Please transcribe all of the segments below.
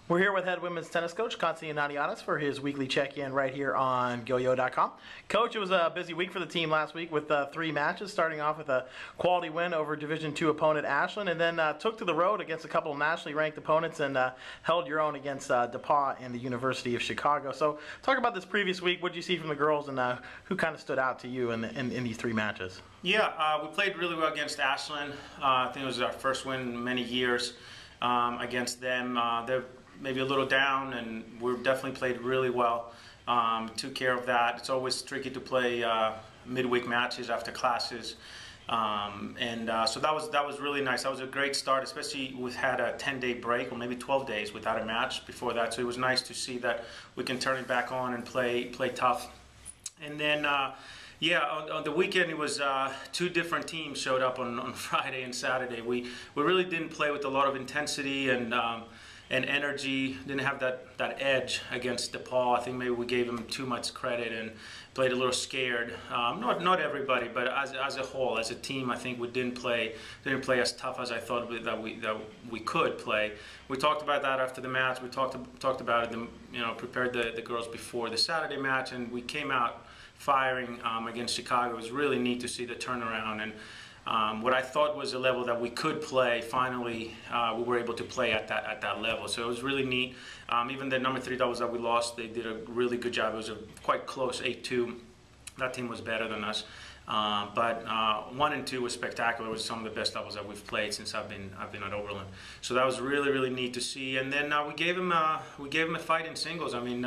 We're here with head women's tennis coach Constantine Naniatis for his weekly check-in right here on GoYo.com. Coach, it was a busy week for the team last week with 3 matches, starting off with a quality win over Division II opponent Ashland, and then took to the road against a couple of nationally ranked opponents and held your own against DePauw and the University of Chicago. So talk about this previous week. What did you see from the girls, and who kind of stood out to you in these 3 matches? Yeah, we played really well against Ashland. I think it was our first win in many years against them. They're maybe a little down, and we've definitely played really well. Took care of that. It's always tricky to play midweek matches after classes, so that was really nice. That was a great start, especially we had a 10-day break or maybe 12 days without a match before that. So it was nice to see that we can turn it back on and play tough. And then yeah, on the weekend it was 2 different teams showed up on Friday and Saturday. We really didn't play with a lot of intensity and energy, didn't have that edge against DePauw. I think maybe we gave them too much credit and played a little scared. Not everybody, but as a whole, as a team, I think we didn't play as tough as I thought that we could play. We talked about that after the match. We talked about it, prepared the girls before the Saturday match, and we came out firing against Chicago. It was really neat to see the turnaround, and what I thought was a level that we could play, finally we were able to play at that level. So it was really neat. Even the number 3 doubles that we lost, they did a really good job. It was a quite close 8-2. That team was better than us. But 1 and 2 was spectacular. It was some of the best doubles that we've played since I've been at Oberlin. So that was really neat to see. And then we gave them a fight in singles. I mean,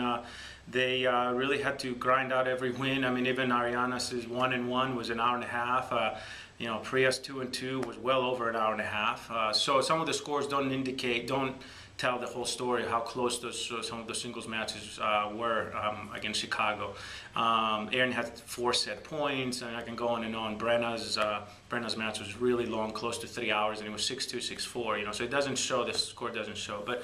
they really had to grind out every win. I mean, even Ariana's 1-1 was an hour and a half. Priya's 2-2 was well over an hour and a half. So some of the scores don't tell the whole story of how close some of the singles matches were against Chicago. Erin had 4 set points, and I can go on and on. Brenna's match was really long, close to 3 hours, and it was 6-2, 6-4. So it doesn't show. The score doesn't show. But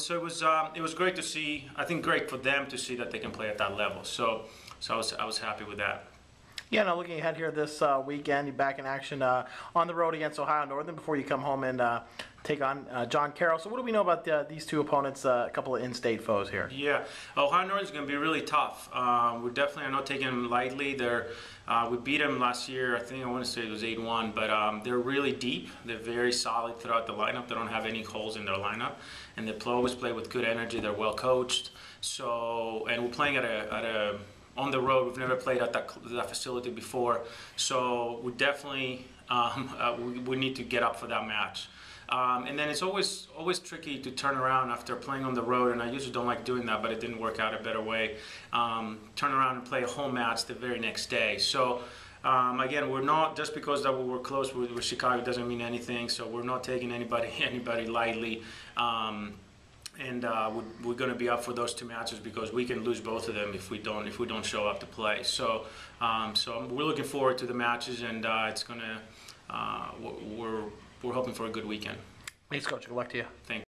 so it was great to see. I think great for them to see that they can play at that level. So I was happy with that. Yeah, now looking ahead here this weekend, you're back in action on the road against Ohio Northern before you come home and take on John Carroll. So what do we know about these 2 opponents, a couple of in-state foes here? Yeah, Ohio Northern's going to be really tough. We're definitely not taking them lightly. We beat them last year. I want to say it was 8-1, but they're really deep. They're very solid throughout the lineup. They don't have any holes in their lineup, and they always play with good energy. They're well coached. And we're playing on the road. We've never played at that facility before, so we definitely we need to get up for that match. And then it's always tricky to turn around after playing on the road, and I usually don't like doing that, but it didn't work out a better way. Turn around and play a home match the very next day. So again, we're not, just because that we were close with Chicago doesn't mean anything. So we're not taking anybody lightly. We're going to be up for those 2 matches because we can lose both of them if we don't show up to play. So we're looking forward to the matches, and it's going to we're hoping for a good weekend. Thanks, Coach. Good luck to you. Thank you.